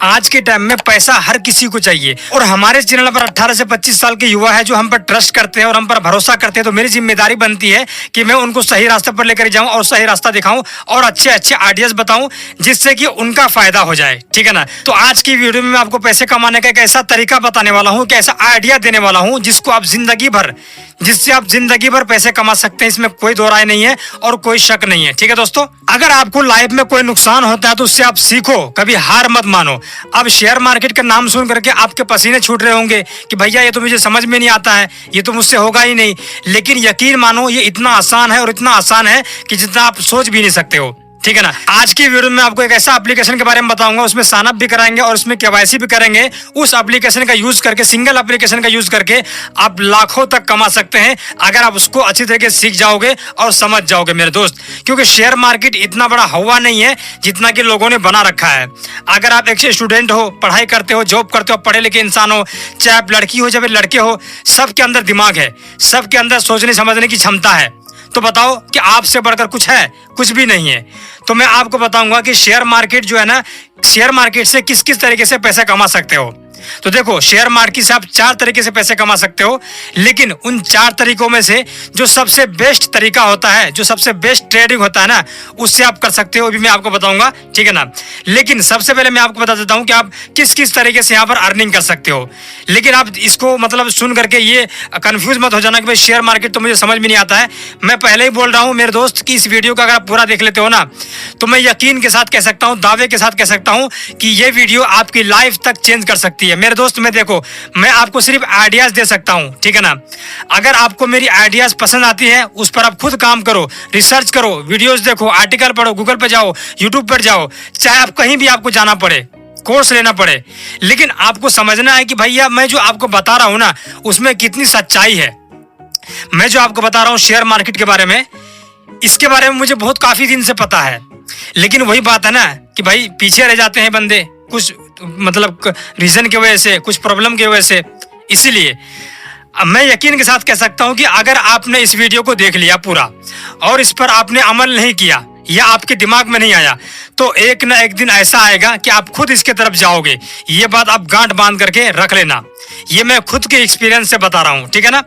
आज के टाइम में पैसा हर किसी को चाहिए और हमारे चैनल पर 18 से 25 साल के युवा है जो हम पर ट्रस्ट करते हैं और हम पर भरोसा करते हैं, तो मेरी जिम्मेदारी बनती है कि मैं उनको सही रास्ते पर लेकर जाऊं और सही रास्ता दिखाऊं और अच्छे अच्छे आइडियाज बताऊं जिससे कि उनका फायदा हो जाए। ठीक है ना। तो आज की वीडियो में मैं आपको पैसे कमाने का एक ऐसा तरीका बताने वाला हूँ, एक ऐसा आइडिया देने वाला हूँ जिससे आप जिंदगी भर पैसे कमा सकते हैं। इसमें कोई दो राय नहीं है और कोई शक नहीं है। ठीक है दोस्तों, अगर आपको लाइफ में कोई नुकसान होता है तो उससे आप सीखो, कभी हार मत मानो। अब शेयर मार्केट का नाम सुन करके आपके पसीने छूट रहे होंगे कि भैया ये तो मुझे समझ में नहीं आता है, ये तो मुझसे होगा ही नहीं। लेकिन यकीन मानो ये इतना आसान है और इतना आसान है कि जितना आप सोच भी नहीं सकते हो। ठीक है ना। आज की वीडियो में आपको एक ऐसा एप्लीकेशन के बारे में बताऊंगा, उसमें साइन अप भी कराएंगे और उसमें केवाईसी भी करेंगे। उस एप्लीकेशन का यूज करके, सिंगल एप्लीकेशन का यूज करके आप लाखों तक कमा सकते हैं अगर आप उसको अच्छी तरीके से सीख जाओगे और समझ जाओगे मेरे दोस्त। क्योंकि शेयर मार्केट इतना बड़ा हवा नहीं है जितना कि लोगों ने बना रखा है। अगर आप एक स्टूडेंट हो, पढ़ाई करते हो, जॉब करते हो, पढ़े लिखे इंसान हो, चाहे आप लड़की हो चाहे लड़के हो, सबके अंदर दिमाग है, सबके अंदर सोचने समझने की क्षमता है। तो बताओ कि आपसे बढ़कर कुछ है? कुछ भी नहीं है। तो मैं आपको बताऊंगा कि शेयर मार्केट जो है ना, शेयर मार्केट से किस किस तरीके से पैसे कमा सकते हो। तो देखो, शेयर मार्केट से आप 4 तरीके से पैसे कमा सकते हो, लेकिन उन 4 तरीकों में से जो सबसे बेस्ट तरीका होता है, जो सबसे बेस्ट ट्रेडिंग होता है ना, उससे आप कर सकते हो। अभी मैं आपको बताऊंगा, ठीक है ना। लेकिन सबसे पहले मैं आपको बता देता हूं कि आप किस किस तरीके से यहाँ पर अर्निंग कर सकते हो। लेकिन आप इसको मतलब सुन करके ये कंफ्यूज मत हो जाना कि भाई शेयर मार्केट तो मुझे समझ में नहीं आता है। मैं पहले ही बोल रहा हूँ मेरे दोस्त कि इस वीडियो का अगर आप पूरा देख लेते हो ना, तो मैं यकीन के साथ कह सकता हूँ, दावे के साथ कह सकता हूँ कि ये वीडियो आपकी लाइफ तक चेंज कर सकती है मेरे दोस्त। मैं देखो, मैं आपको सिर्फ आइडियाज दे सकता हूं, ठीक है ना। अगर आपको मेरी आइडियाज पसंद आती है, उस पर आप खुद काम करो, रिसर्च करो, वीडियोस देखो, आर्टिकल पढ़ो, गूगल पर जाओ, यूट्यूब पर जाओ, चाहे आप कहीं भी आपको जाना पड़े, कोर्स लेना पड़े, लेकिन आपको समझना है कि भैया मैं जो आपको बता रहा हूं ना, उसमें कितनी सच्चाई है। मैं जो आपको बता रहा हूं शेयर मार्केट के बारे में, इसके बारे में मुझे बहुत काफी दिन से पता है, लेकिन वही बात है ना कि भाई पीछे रह जाते हैं बंदे, कुछ मतलब रीजन की वजह से, कुछ प्रॉब्लम की वजह से। इसीलिए मैं यकीन के साथ कह सकता हूं कि अगर आपने इस वीडियो को देख लिया पूरा और इस पर आपने अमल नहीं किया या आपके दिमाग में नहीं आया, तो एक ना एक दिन ऐसा आएगा कि आप खुद इसके तरफ जाओगे। ये बात आप गांठ बांध करके रख लेना, ये मैं खुद के एक्सपीरियंस से बता रहा हूं, ठीक है ना।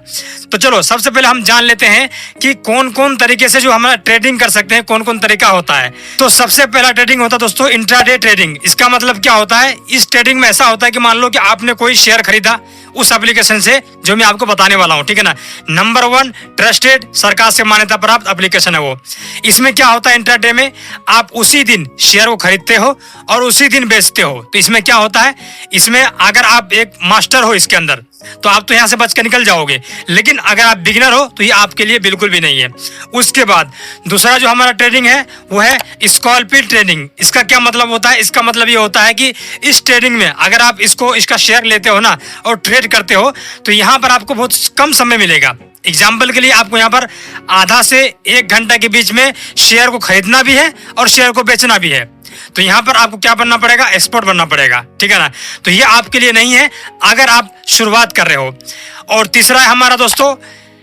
तो चलो सबसे पहले हम जान लेते हैं कि कौन कौन तरीके से जो हम ट्रेडिंग कर सकते हैं, कौन कौन तरीका होता है। तो सबसे पहला ट्रेडिंग होता है दोस्तों इंट्राडे ट्रेडिंग। इसका मतलब क्या होता है? इस ट्रेडिंग में ऐसा होता है कि मान लो कि आपने कोई शेयर खरीदा उस एप्लीकेशन से जो मैं आपको बताने वाला हूं, ठीक है ना। नंबर 1 ट्रस्टेड, सरकार से मान्यता प्राप्त एप्लीकेशन है वो। इसमें क्या होता है, इंट्राडे में आप उसी दिन शेयर को खरीदते हो और उसी दिन बेचते हो। तो इसमें क्या होता है, इसमें अगर आप एक मास्टर हो इसके अंदर तो आप तो यहाँ से बच के निकल जाओगे, लेकिन अगर आप बिगिनर हो तो ये आपके लिए बिल्कुल भी नहीं है। उसके बाद दूसरा जो हमारा ट्रेडिंग है वो है स्कैल्पिंग ट्रेडिंग। इसका क्या मतलब होता है? इसका मतलब ये होता है कि इस ट्रेडिंग में अगर आप इसका शेयर लेते हो ना और ट्रेड करते हो तो यहाँ पर आपको बहुत कम समय मिलेगा। एग्जाम्पल के लिए आपको यहाँ पर आधा से 1 घंटा के बीच में शेयर को खरीदना भी है और शेयर को बेचना भी है। तो यहाँ पर आपको क्या बनना पड़ेगा? एक्सपर्ट बनना पड़ेगा, ठीक है ना। तो ये आपके लिए नहीं है अगर आप शुरुआत कर रहे हो। और तीसरा है हमारा दोस्तों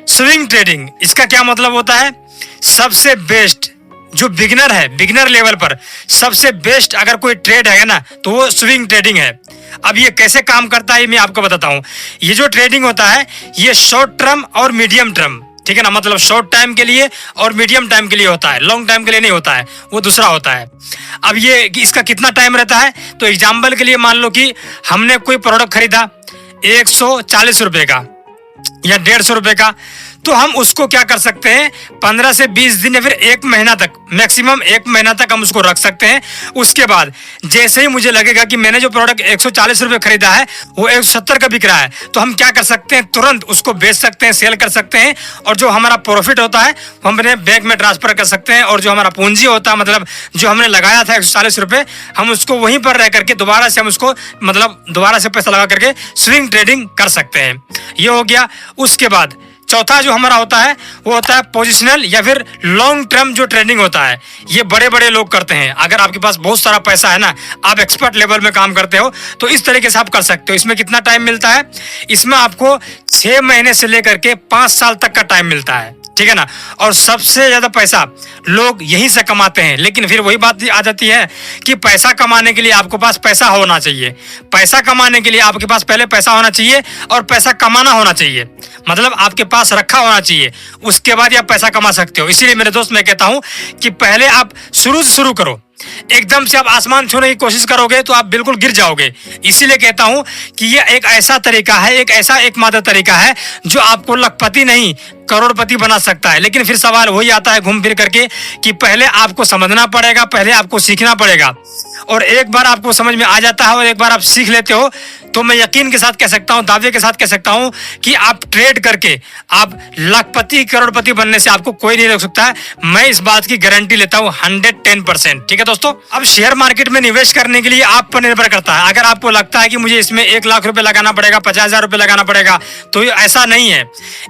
स्विंग ट्रेडिंग। इसका क्या मतलब होता है? सबसे बेस्ट जो बिगिनर है, बिगिनर लेवल पर सबसे बेस्ट अगर कोई ट्रेड है ना तो वो स्विंग ट्रेडिंग है। अब ये कैसे काम करता है मैं आपको बताता हूँ। ये जो ट्रेडिंग होता है ये शॉर्ट टर्म और मीडियम टर्म, ठीक है ना, मतलब शॉर्ट टाइम के लिए और मीडियम टाइम के लिए होता है, लॉन्ग टाइम के लिए नहीं होता है, वो दूसरा होता है। अब ये इसका कितना टाइम रहता है? तो एग्जाम्पल के लिए मान लो कि हमने कोई प्रोडक्ट खरीदा 140 रुपए का या 150 रुपए का, तो हम उसको क्या कर सकते हैं 15 से 20 दिन या फिर 1 महीना तक, मैक्सिमम 1 महीना तक हम उसको रख सकते हैं। उसके बाद जैसे ही मुझे लगेगा कि मैंने जो प्रोडक्ट 140 रुपए खरीदा है वो 170 का बिक रहा है, तो हम क्या कर सकते हैं, तुरंत उसको बेच सकते हैं, सेल कर सकते हैं, और जो हमारा प्रॉफिट होता है वो हम अपने बैंक में ट्रांसफर कर सकते हैं। और जो हमारा पूंजी होता है, मतलब जो हमने लगाया था 140 रुपए, हम उसको वहीं पर रह करके दोबारा से हम उसको मतलब दोबारा से पैसा लगा करके स्विंग ट्रेडिंग कर सकते हैं। ये हो गया। उसके बाद चौथा जो हमारा होता है वो होता है पोजिशनल या फिर लॉन्ग टर्म जो ट्रेडिंग होता है। ये बड़े बड़े लोग करते हैं। अगर आपके पास बहुत सारा पैसा है ना, आप एक्सपर्ट लेवल में काम करते हो, तो इस तरीके से आप कर सकते हो। इसमें कितना टाइम मिलता है? इसमें आपको 6 महीने से लेकर के 5 साल तक का टाइम मिलता है, ठीक है ना। और सबसे ज्यादा पैसा लोग यहीं से कमाते हैं। लेकिन फिर वही बात आ जाती है कि पैसा कमाने के लिए आपके पास पैसा होना चाहिए। पैसा कमाने के लिए आपके पास पहले पैसा होना चाहिए और पैसा कमाना होना चाहिए, मतलब आपके पास रखा होना चाहिए, उसके बाद आप पैसा कमा सकते हो। इसीलिए मेरे दोस्त मैं कहता हूं कि पहले आप शुरू से शुरू करो। एकदम से आप आसमान छूने की कोशिश करोगे तो आप बिल्कुल गिर जाओगे। इसीलिए कहता हूं कि ये एक ऐसा तरीका है, एक ऐसा एकमात्र तरीका है जो आपको लखपति नहीं करोड़पति बना सकता है। लेकिन फिर सवाल वही आता है घूम फिर करके कि पहले आपको समझना पड़ेगा, पहले आपको सीखना पड़ेगा। और एक बार आपको समझ में आ जाता है और एक बार आप सीख लेते हो तो मैं यकीन के साथ कह सकता हूं, दावे के साथ कह सकता हूं कि आप ट्रेड करके आप लखपति करोड़पति बनने से आपको कोई नहीं रोक सकता है। मैं इस बात की गारंटी लेता हूं 110%। ठीक है दोस्तों, अब शेयर मार्केट में निवेश करने के लिए आप पर निर्भर करता है। अगर आपको लगता है कि मुझे इसमें 1 लाख रुपए लगाना पड़ेगा, 50,000 रुपए लगाना पड़ेगा, तो ये ऐसा नहीं है।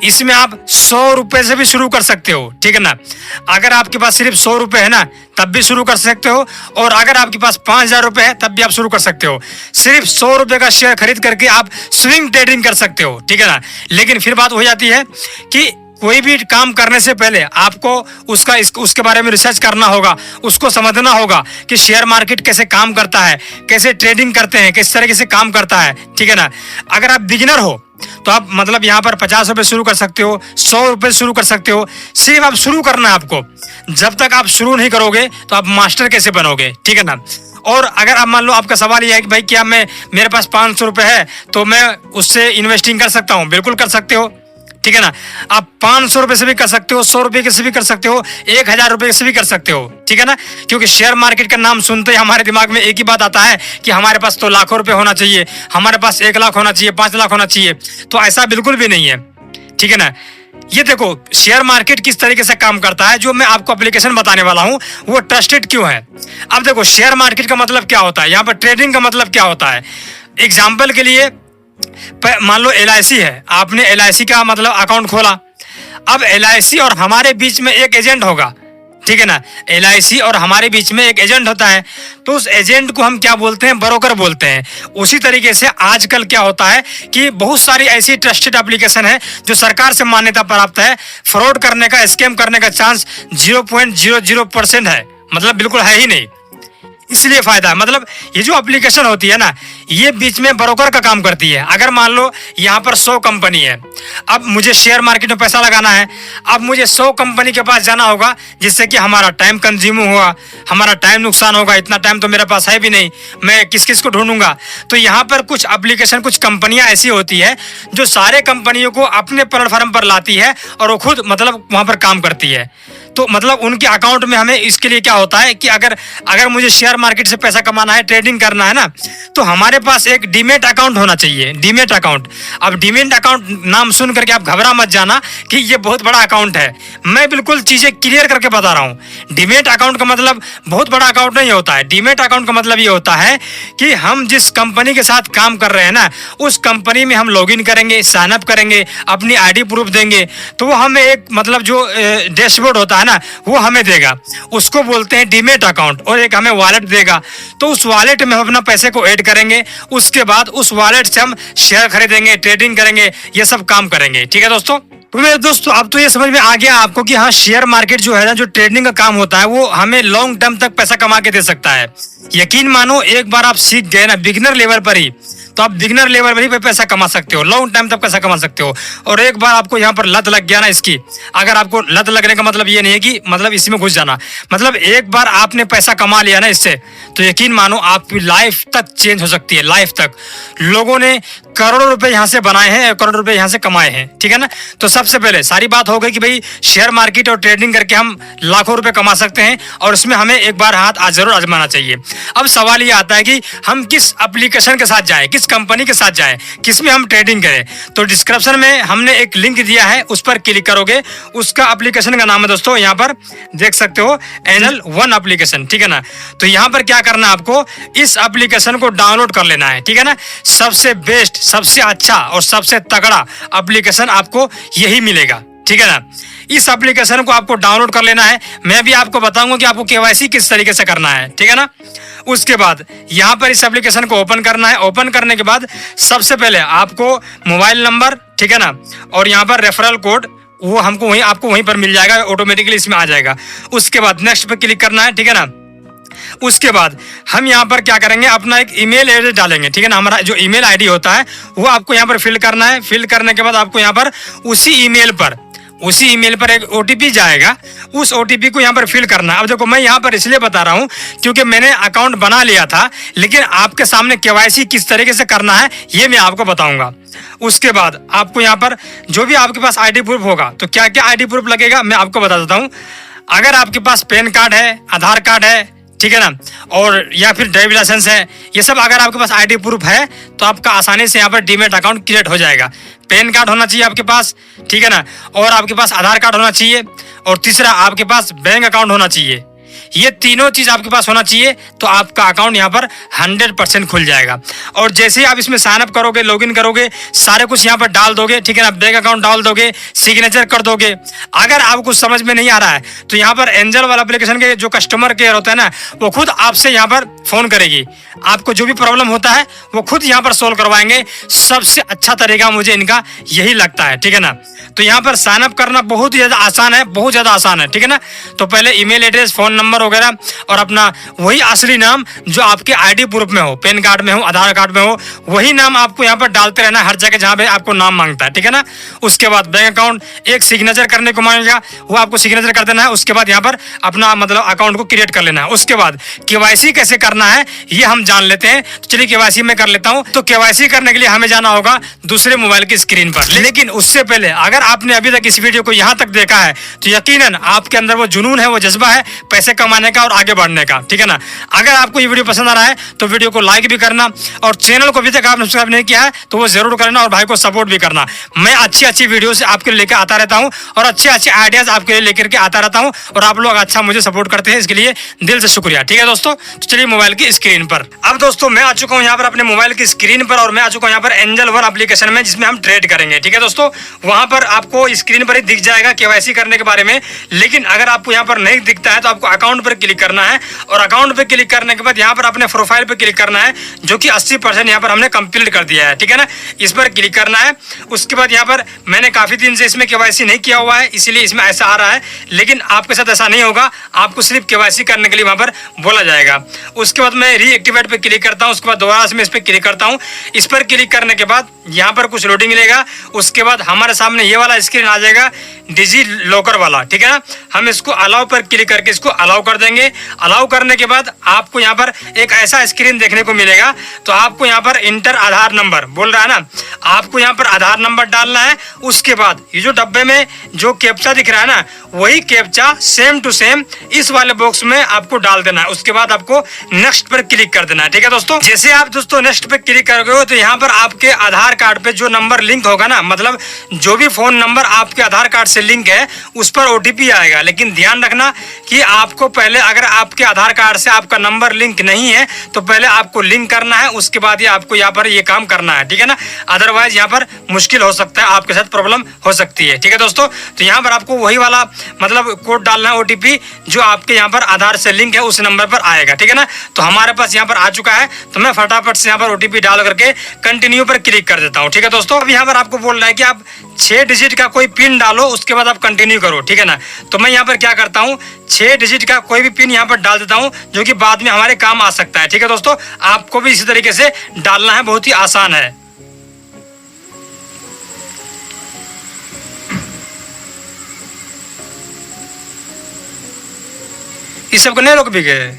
इसमें आप 100 रुपए से भी शुरू कर सकते हो। ठीक है ना। अगर आपके पास सिर्फ 100 रुपए है ना तब भी शुरू कर सकते हो, और अगर आपके पास 5,000 रुपए है तब भी आप शुरू कर सकते हो। सिर्फ 100 रुपए का शेयर खरीद करके आप स्विंग ट्रेडिंग कर सकते हो। ठीक है ना। लेकिन फिर बात हो जाती है कि कोई भी काम करने से पहले आपको उसके बारे में रिसर्च करना होगा, उसको समझना होगा कि शेयर मार्केट कैसे काम करता है, कैसे ट्रेडिंग करते हैं, किस तरीके से काम करता है। ठीक है ना। अगर आप बिगिनर हो तो आप मतलब यहाँ पर 50 रुपए शुरू कर सकते हो, 100 रुपए शुरू कर सकते हो। सिर्फ आप शुरू करना है आपको। जब तक आप शुरू नहीं करोगे तो आप मास्टर कैसे बनोगे। ठीक है ना। और अगर आप मान लो आपका सवाल यह है कि भाई क्या मेरे पास 500 रुपए है तो मैं उससे इन्वेस्टिंग कर सकता हूँ, बिल्कुल कर सकते हो। ठीक है ना। आप 500 रुपए से भी कर सकते हो, 100 रुपए से भी कर सकते हो, 1,000 रुपए से भी कर सकते हो। ठीक है ना। क्योंकि शेयर मार्केट का नाम सुनते ही हमारे दिमाग में एक ही बात आता है कि हमारे पास तो लाखों रुपए होना चाहिए, हमारे पास 1 लाख होना चाहिए, 5 लाख होना चाहिए। तो ऐसा बिल्कुल भी नहीं है। ठीक है ना। ये देखो शेयर मार्केट किस तरीके से काम करता है, जो मैं आपको एप्लीकेशन बताने वाला हूं वो ट्रस्टेड क्यों है। अब देखो शेयर मार्केट का मतलब क्या होता है, यहाँ पर ट्रेडिंग का मतलब क्या होता है। एग्जाम्पल के लिए मान लो LIC है, आपने LIC का मतलब अकाउंट खोला। अब LIC और हमारे बीच में एक एजेंट होगा। ठीक है ना। LIC और हमारे बीच में एक एजेंट होता है, तो उस एजेंट को हम क्या बोलते हैं, ब्रोकर बोलते हैं। उसी तरीके से आजकल क्या होता है कि बहुत सारी ऐसी ट्रस्टेड एप्लीकेशन है जो सरकार से मान्यता प्राप्त है। फ्रॉड करने का, स्कैम करने का चांस 0.00% है, मतलब बिल्कुल है ही नहीं। इसलिए फायदा है, मतलब ये जो एप्लीकेशन होती है ना ये बीच में ब्रोकर का काम करती है। अगर मान लो यहाँ पर 100 कंपनी है, अब मुझे शेयर मार्केट में पैसा लगाना है, अब मुझे 100 कंपनी के पास जाना होगा, जिससे कि हमारा टाइम कंज्यूम होगा, हमारा टाइम नुकसान होगा। इतना टाइम तो मेरे पास है भी नहीं, मैं किस किस को ढूंढूंगा। तो यहाँ पर कुछ एप्लीकेशन, कुछ कंपनियां ऐसी होती है जो सारे कंपनियों को अपने प्लेटफॉर्म पर लाती है और वो खुद मतलब वहां पर काम करती है। तो मतलब उनके अकाउंट में हमें इसके लिए क्या होता है कि अगर मुझे शेयर मार्केट से पैसा कमाना है, ट्रेडिंग करना है ना, तो हमारे पास एक डीमेट अकाउंट होना चाहिए, डीमेट अकाउंट। अब डीमेट अकाउंट नाम सुन करके आप घबरा मत जाना कि ये बहुत बड़ा अकाउंट है। मैं बिल्कुल चीजें क्लियर करके बता रहा हूँ। डीमेट अकाउंट का मतलब बहुत बड़ा अकाउंट नहीं होता है। डीमेट अकाउंट का मतलब ये होता है कि हम जिस कंपनी के साथ काम कर रहे हैं ना, उस कंपनी में हम लॉगिन करेंगे, साइन अप करेंगे, अपनी ID प्रूफ देंगे, तो वो हमें एक मतलब जो डैशबोर्ड होता है ना वो हमें देगा, उसको बोलते हैं डीमेट अकाउंट। और एक हमें वॉलेट देगा, तो उस वॉलेट में हम अपना पैसे को ऐड करेंगे। उसके बाद उस वॉलेट से हम शेयर खरीदेंगे, ट्रेडिंग करेंगे, ये सब काम करेंगे। ठीक है दोस्तों। तो मेरे दोस्तों अब तो ये समझ में आ गया आपको कि हाँ शेयर मार्केट जो है ना, जो ट्रेडिंग का काम होता है वो हमें लॉन्ग टर्म तक पैसा कमा के दे सकता है। यकीन मानो एक बार आप सीख गए ना बिगिनर लेवल पर ही, तो आप बिगिनर लेवल पर ही पैसा कमा सकते हो, लॉन्ग टाइम तक पैसा कमा सकते हो। और एक बार आपको यहाँ पर लत लग गया ना इसकी, अगर आपको लत लगने का मतलब ये नहीं है कि मतलब इसी में घुस जाना, मतलब एक बार आपने पैसा कमा लिया ना इससे, तो यकीन मानो आपकी लाइफ तक चेंज हो सकती है, लाइफ तक। लोगों ने करोड़ों रुपए यहाँ से बनाए हैं, करोड़ों रुपए यहाँ से कमाए हैं। ठीक है ना। तो सबसे पहले सारी बात हो गई कि भाई शेयर मार्केट और ट्रेडिंग करके हम लाखों रुपए कमा सकते हैं, और इसमें हमें एक बार हाथ जरूर आजमाना चाहिए। अब सवाल ये आता है कि हम किस एप्लीकेशन के साथ जाएं, किस कंपनी के साथ जाएं, किसमें हम ट्रेडिंग करें। तो डिस्क्रिप्शन में हमने एक लिंक दिया है, उस पर क्लिक करोगे। उसका एप्लीकेशन का नाम है दोस्तों, यहाँ पर देख सकते हो, एंजल वन एप्लीकेशन। ठीक है ना। तो यहाँ पर क्या करना है आपको, इस एप्लीकेशन को डाउनलोड कर लेना है। ठीक है ना। सबसे बेस्ट, सबसे अच्छा और सबसे तगड़ा एप्लीकेशन आपको यही मिलेगा। ठीक है ना। इस एप्लीकेशन को आपको डाउनलोड कर लेना है। मैं भी आपको बताऊंगा कि आपको KYC किस तरीके से करना है। ठीक है ना। उसके बाद यहाँ पर इस एप्लीकेशन को ओपन करना है। ओपन करने के बाद सबसे पहले आपको मोबाइल नंबर, ठीक है ना, और यहाँ पर रेफरल कोड वो हमको वहीं आपको वहीं पर मिल जाएगा, ऑटोमेटिकली इसमें आ जाएगा। उसके बाद नेक्स्ट पे क्लिक करना है, ठीक है ना। उसके बाद हम यहाँ पर क्या करेंगे, अपना एक ईमेल एड्रेस डालेंगे, ठीक है ना। हमारा जो ईमेल आईडी होता है वो आपको यहाँ पर फिल करना है। फिल करने के बाद आपको यहाँ पर उसी ईमेल पर एक ओटीपी जाएगा, उस ओटीपी को यहाँ पर फिल करना है। अब देखो मैं यहाँ पर इसलिए बता रहा हूँ क्योंकि मैंने अकाउंट बना लिया था, लेकिन आपके सामने केवाईसी किस तरीके से करना है ये मैं आपको बताऊंगा। उसके बाद आपको यहाँ पर जो भी आपके पास आईडी प्रूफ होगा, तो क्या क्या आईडी प्रूफ लगेगा मैं आपको बता देता हूँ। अगर आपके पास पैन कार्ड है, आधार कार्ड है, ठीक है ना, और या फिर ड्राइविंग लाइसेंस है, ये सब अगर आपके पास आईडी प्रूफ है तो आपका आसानी से यहाँ पर डीमैट अकाउंट क्रिएट हो जाएगा। पैन कार्ड होना चाहिए आपके पास, ठीक है ना, और आपके पास आधार कार्ड होना चाहिए, और तीसरा आपके पास बैंक अकाउंट होना चाहिए। ये तीनों चीज आपके पास होना चाहिए तो आपका अकाउंट यहाँ पर 100% खुल जाएगा। और जैसे ही आप इसमें साइन अप करोगे, लॉगिन करोगे, सारे कुछ यहाँ पर डाल दोगे, ठीक है ना, बैंक अकाउंट डाल दोगे, सिग्नेचर कर दोगे। अगर आपको कुछ समझ में नहीं आ रहा है तो यहाँ पर एंजल वाला एप्लीकेशन के जो कस्टमर केयर होता है ना, वो खुद आपसे यहाँ पर फोन करेगी। आपको जो भी प्रॉब्लम होता है वो खुद यहाँ पर सोल्व करवाएंगे। सबसे अच्छा तरीका मुझे इनका यही लगता है, ठीक है ना। तो यहाँ पर साइन अप करना बहुत ही ज्यादा आसान है, बहुत ज्यादा आसान है, ठीक है ना। तो पहले ईमेल एड्रेस, फोन नंबर वगैरह और अपना वही असली नाम जो आपके आईडी प्रूफ में हो, पैन कार्ड में हो, आधार कार्ड में हो, वही नाम आपको यहाँ पर डालते रहना हर जगह जहाँ पे आपको नाम मांगता है, ठीक है ना। उसके बाद बैंक अकाउंट एक सिग्नेचर करने को मांगेगा, वो आपको सिग्नेचर कर देना है। उसके बाद यहाँ पर अपना मतलब अकाउंट को क्रिएट कर लेना है। उसके बाद केवाईसी कैसे करना है ये हम जान लेते हैं। तो चलिए केवाईसी मैं कर लेता हूँ। तो केवाईसी करने के लिए हमें जाना होगा दूसरे मोबाइल की स्क्रीन पर, लेकिन उससे पहले अगर आपने अभी तक इस वीडियो को यहाँ तक देखा है तो यकीनन आपके अंदर वो जुनून है, वो जज्बा है पैसे कमाने का और आगे बढ़ने का, ठीक है ना। अगर आपको ये वीडियो पसंद आ रहा है तो वीडियो को लाइक भी करना, और चैनल को अभी तक आपने सब्सक्राइब नहीं किया है तो वो जरूर करना, और भाई को सपोर्ट भी करना। मैं अच्छी वीडियो से आपके लिए लेकर आता रहता हूँ और अच्छे आइडियाज आपके लिए लेकर के आता रहता हूँ, और आप लोग अच्छा मुझे सपोर्ट करते हैं, इसके लिए दिल से शुक्रिया, ठीक है दोस्तों। तो चलिए मोबाइल की स्क्रीन पर। अब दोस्तों मैं आ चुका हूँ यहाँ पर अपने मोबाइल की स्क्रीन पर, और मैं आ चुका हूँ यहाँ पर एंजल वन एप्लीकेशन में, जिसमें हम ट्रेड करेंगे, ठीक है दोस्तों। वहां पर आपको स्क्रीन पर ही दिख जाएगा केवाईसी करने के बारे में, लेकिन अगर आपको यहाँ पर नहीं दिखता है तो आपको अकाउंट पर क्लिक करना है, और अकाउंट पे क्लिक करने के बाद यहाँ पर अपने प्रोफाइल पे क्लिक करना है, जो कि 80% यहाँ पर हमने कंप्लीट कर दिया है, ठीक है ना। इस पर क्लिक करना है। उसके बाद यहाँ पर मैंने काफी दिन से इसमें केवाईसी नहीं किया हुआ है, इसीलिए इसमें ऐसा आ रहा है, लेकिन आपके साथ ऐसा नहीं होगा। आपको सिर्फ केवाईसी करने के लिए वहां पर बोला जाएगा। उसके बाद मैं रीएक्टिवेट पे क्लिक करता हूँ। उसके बाद दोबारा से मैं इस पर क्लिक करता हूँ। इस पर क्लिक करने के बाद यहाँ पर कुछ लोडिंग लेगा। उसके बाद हमारे सामने ये वाला स्क्रीन आ जाएगा, डिजी लॉकर वाला, ठीक है ना। हम इसको अलाउ पर क्लिक करके इसको अलाउ कर देंगे। अलाउ करने के बाद आपको यहाँ पर एक ऐसा स्क्रीन देखने को मिलेगा। तो आपको यहाँ पर इंटर आधार नंबर बोल रहा है ना, आपको यहाँ पर आधार नंबर डालना है। उसके बाद ये जो डब्बे में जो कैप्चा दिख रहा है ना, वही कैप्चा सेम टू सेम इस वाले बॉक्स में आपको डाल देना है। उसके बाद आपको नेक्स्ट पर क्लिक कर देना है, ठीक है दोस्तों। जैसे आप दोस्तों नेक्स्ट पे क्लिक करोगे तो यहाँ पर आपके आधार कार्ड पे जो नंबर लिंक होगा ना, मतलब जो भी फोन नंबर आपके आधार कार्ड से लिंक है उस पर ओटीपी आएगा। लेकिन ध्यान रखना कि आपको पहले, अगर आपके आधार कार्ड से आपका नंबर लिंक नहीं है तो पहले आपको लिंक करना है, उसके बाद ही आपको यहाँ पर ये काम करना है, ठीक है ना। अदरवाइज यहाँ पर मुश्किल हो सकता है, आपके साथ प्रॉब्लम हो सकती है, ठीक है दोस्तों। तो यहाँ पर आपको वही वाला मतलब कोड डालना है, ओटीपी जो आपके यहाँ पर आधार से लिंक है उस नंबर पर आएगा, ठीक है ना। तो हमारे पास यहाँ पर आ चुका है, तो मैं फटाफट से यहाँ पर ओटीपी डाल करके कंटिन्यू पर क्लिक कर देता हूँ, ठीक है दोस्तों। अब यहाँ पर आपको बोल रहा है कि आप 6 डिजिट का कोई पिन डालो, उसके बाद आप कंटिन्यू करो, ठीक है ना। तो मैं यहाँ पर क्या करता हूँ, 6 डिजिट का कोई भी पिन यहाँ पर डाल देता हूँ, जो कि बाद में हमारे काम आ सकता है, ठीक है दोस्तों। आपको भी इसी तरीके से डालना है, बहुत ही आसान है। इस सब को नहीं लोग भी गए।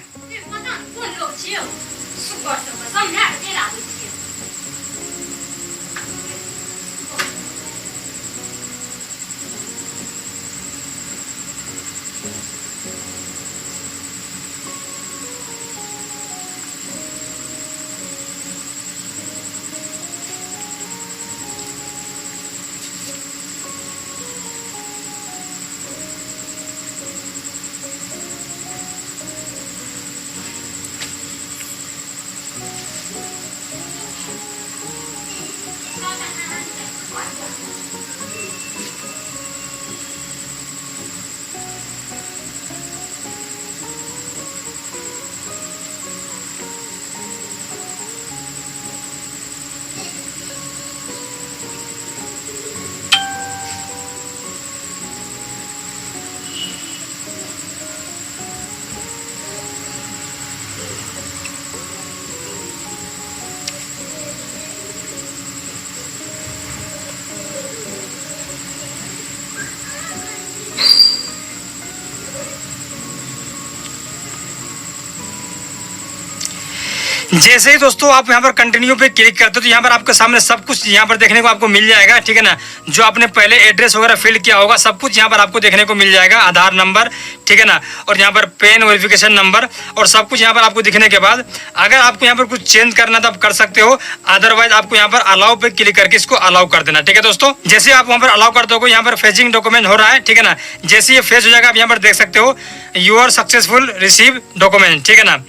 जैसे ही दोस्तों आप यहाँ पर कंटिन्यू पे क्लिक करते हो तो यहाँ पर आपके सामने सब कुछ यहाँ पर देखने को आपको मिल जाएगा, ठीक है ना। जो आपने पहले एड्रेस वगैरह फिल किया होगा सब कुछ यहाँ पर आपको देखने को मिल जाएगा, आधार नंबर, ठीक है ना, और यहाँ पर पैन वेरिफिकेशन नंबर और सब कुछ यहाँ पर आपको दिखने के बाद अगर आपको यहाँ पर कुछ चेंज करना तो आप कर सकते हो, अदरवाइज आपको यहाँ पर अलाउ पे क्लिक करके इसको अलाउ कर देना, ठीक है दोस्तों। जैसे आप वहाँ पर अलाउ कर दोगे यहाँ पर फेचिंग डॉक्यूमेंट हो रहा है, ठीक है ना। जैसे ये फेच हो जाएगा आप यहाँ पर देख सकते हो you are successful receive document, ठीक है ना।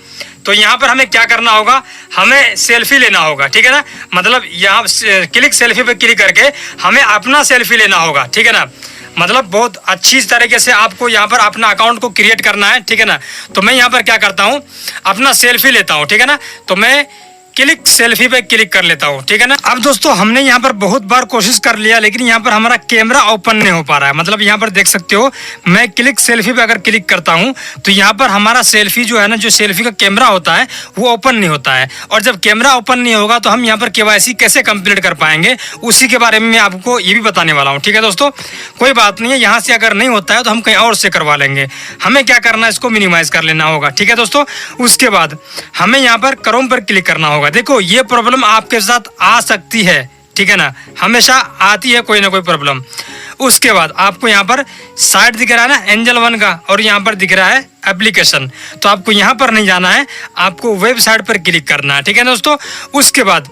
तो यहाँ पर हमें क्या करना होगा, हमें सेल्फी लेना होगा, ठीक है ना। मतलब यहाँ क्लिक सेल्फी पे क्लिक करके हमें अपना सेल्फी लेना होगा, ठीक है ना। मतलब बहुत अच्छी तरीके से आपको यहाँ पर अपना अकाउंट को क्रिएट करना है, ठीक है ना। तो मैं यहाँ पर क्या करता हूँ, अपना सेल्फी लेता हूँ, ठीक है ना। तो मैं क्लिक सेल्फी पे क्लिक कर लेता हूँ, ठीक है ना। अब दोस्तों हमने यहाँ पर बहुत बार कोशिश कर लिया लेकिन यहाँ पर हमारा कैमरा ओपन नहीं हो पा रहा है। मतलब यहाँ पर देख सकते हो मैं क्लिक सेल्फी पे अगर क्लिक करता हूँ तो यहाँ पर हमारा सेल्फी जो है ना, जो सेल्फी का कैमरा होता है वो ओपन नहीं होता है। और जब कैमरा ओपन नहीं होगा तो हम यहाँ पर KYC कैसे कंप्लीट कर पाएंगे, उसी के बारे में मैं आपको ये भी बताने वाला हूँ, ठीक है दोस्तों। कोई बात नहीं है, यहाँ से अगर नहीं होता है तो हम कहीं और से करवा लेंगे। हमें क्या करना है, इसको मिनिमाइज कर लेना होगा, ठीक है दोस्तों। उसके बाद हमें यहाँ पर क्रोम पर क्लिक करना होगा। देखो ये प्रॉब्लम आपके साथ आ सकती है, ठीक है ना, हमेशा आती है कोई ना कोई प्रॉब्लम। उसके बाद आपको यहाँ पर साइट दिख रहा है ना एंजल वन का, और यहाँ पर दिख रहा है एप्लीकेशन, तो आपको यहाँ पर नहीं जाना है, आपको वेबसाइट पर क्लिक करना है, ठीक है दोस्तों। उसके बाद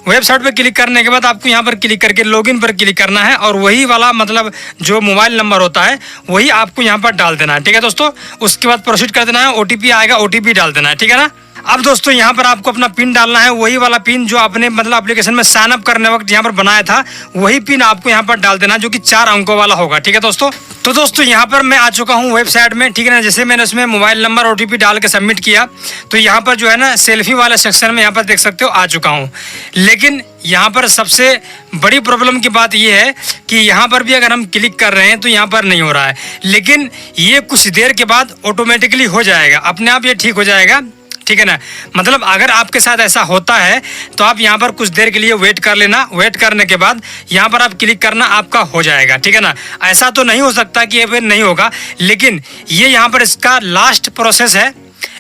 वेबसाइट पर क्लिक करने के बाद आपको यहाँ पर क्लिक करके लॉगिन पर क्लिक करना है और वही वाला मतलब जो मोबाइल नंबर होता है वही आपको यहाँ पर डाल देना है, ठीक है दोस्तों। उसके बाद प्रोसीड कर देना है, OTP आएगा, OTP डाल देना है, ठीक है ना। अब दोस्तों यहाँ पर आपको अपना पिन डालना है, वही वाला पिन जो आपने मतलब एप्लीकेशन में साइन अप करने वक्त यहाँ पर बनाया था, वही पिन आपको यहाँ पर डाल देना जो कि 4 अंकों वाला होगा, ठीक है दोस्तों। तो दोस्तों यहाँ पर मैं आ चुका हूँ वेबसाइट में, ठीक है ना। जैसे मैंने उसमें मोबाइल नंबर OTP डाल के सबमिट किया तो यहाँ पर जो है ना सेल्फी वाले सेक्शन में यहाँ पर देख सकते हो आ चुका हूँ। लेकिन यहाँ पर सबसे बड़ी प्रॉब्लम की बात ये है कि यहाँ पर भी अगर हम क्लिक कर रहे हैं तो यहाँ पर नहीं हो रहा है, लेकिन ये कुछ देर के बाद ऑटोमेटिकली हो जाएगा, अपने आप ये ठीक हो जाएगा, ठीक है ना। मतलब अगर आपके साथ ऐसा होता है तो आप यहाँ पर कुछ देर के लिए वेट कर लेना, वेट करने के बाद यहाँ पर आप क्लिक करना, आपका हो जाएगा, ठीक है ना। ऐसा तो नहीं हो सकता कि ये फिर नहीं होगा, लेकिन ये यहाँ पर इसका लास्ट प्रोसेस है।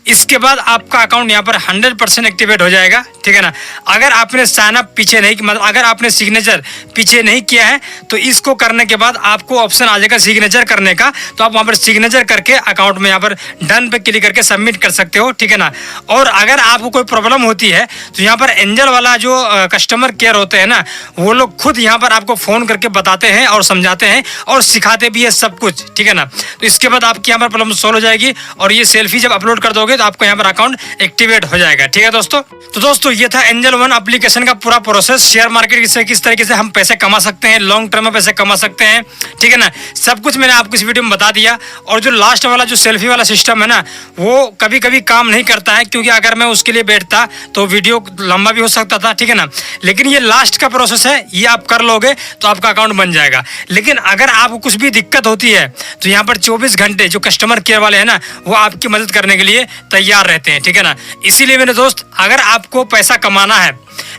इसके बाद आपका अकाउंट यहाँ पर 100% एक्टिवेट हो जाएगा, ठीक है ना। अगर आपने साइन अप पीछे नहीं, मतलब अगर आपने सिग्नेचर पीछे नहीं किया है तो इसको करने के बाद आपको ऑप्शन आ जाएगा सिग्नेचर करने का, तो आप वहाँ पर सिग्नेचर करके अकाउंट में यहाँ पर डन पे क्लिक करके सबमिट कर सकते हो, ठीक है ना। और अगर आपको कोई प्रॉब्लम होती है तो यहाँ पर एंजल वाला जो कस्टमर केयर होते हैं ना, वो लोग खुद यहाँ पर आपको फ़ोन करके बताते हैं और समझाते हैं और सिखाते भी है सब कुछ, ठीक है ना। तो इसके बाद आपकी यहाँ पर प्रॉब्लम सॉल्व हो जाएगी और ये सेल्फी जब अपलोड कर दोगे तो आपको यहाँ पर अकाउंट एक्टिवेट हो जाएगा, ठीक है दोस्तों। तो दोस्तों ये था एंजल वन एप्लीकेशन का पूरा प्रोसेस, शेयर मार्केट से किस तरीके से हम पैसे कमा सकते हैं, लॉन्ग टर्म में पैसे कमा सकते हैं, ठीक है ना। सब कुछ मैंने आपको इस वीडियो में बता दिया। और जो लास्ट वाला जो सेल्फी वाला सिस्टम है ना, वो कभी कभी काम नहीं करता है, क्योंकि अगर मैं उसके लिए बैठता तो वीडियो लंबा भी हो सकता था, ठीक है ना। लेकिन ये लास्ट का प्रोसेस है, ये आप कर लोगे तो आपका अकाउंट बन जाएगा। लेकिन अगर आपको कुछ भी दिक्कत होती है तो यहाँ पर 24 घंटे जो कस्टमर केयर वाले हैं ना, वो आपकी मदद करने के लिए तैयार रहते हैं, ठीक है ना। इसीलिए मेरे दोस्त, अगर आपको पैसा कमाना है,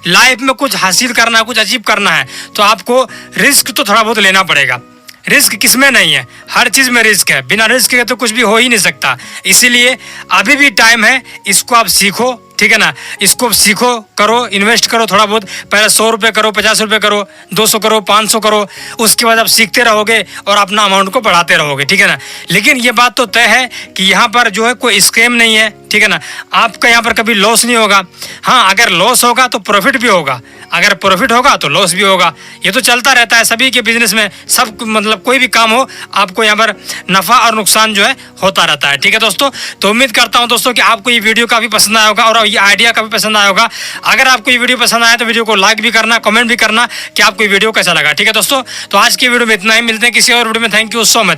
लाइफ में कुछ हासिल करना है, कुछ अचीव करना है, तो आपको रिस्क तो थोड़ा बहुत लेना पड़ेगा। रिस्क किसमें नहीं है, हर चीज में रिस्क है, बिना रिस्क के तो कुछ भी हो ही नहीं सकता। इसीलिए अभी भी टाइम है, इसको आप सीखो, ठीक है ना। इसको सीखो, करो, इन्वेस्ट करो थोड़ा बहुत, पहले 100 रुपये करो, 50 रुपये करो, 200 करो, 500 करो, उसके बाद आप सीखते रहोगे और अपना अमाउंट को बढ़ाते रहोगे, ठीक है ना। लेकिन ये बात तो तय है कि यहाँ पर जो है कोई स्कैम नहीं है, ठीक है ना। आपका यहाँ पर कभी लॉस नहीं होगा। हाँ, अगर लॉस होगा तो प्रॉफिट भी होगा, अगर प्रॉफिट होगा तो लॉस भी होगा। ये तो चलता रहता है सभी के बिजनेस में, सब मतलब कोई भी काम हो आपको यहाँ पर नफा और नुकसान जो है होता रहता है, ठीक है दोस्तों। तो उम्मीद करता हूँ दोस्तों कि आपको ये वीडियो काफी पसंद आया होगा और ये आइडिया काफी पसंद आया होगा। अगर आपको ये वीडियो पसंद आया तो वीडियो को लाइक भी करना, कमेंट भी करना कि आपको ये वीडियो कैसा लगा, ठीक है दोस्तों। तो आज की वीडियो में इतना ही, मिलते हैं किसी और वीडियो में। Thank you so much.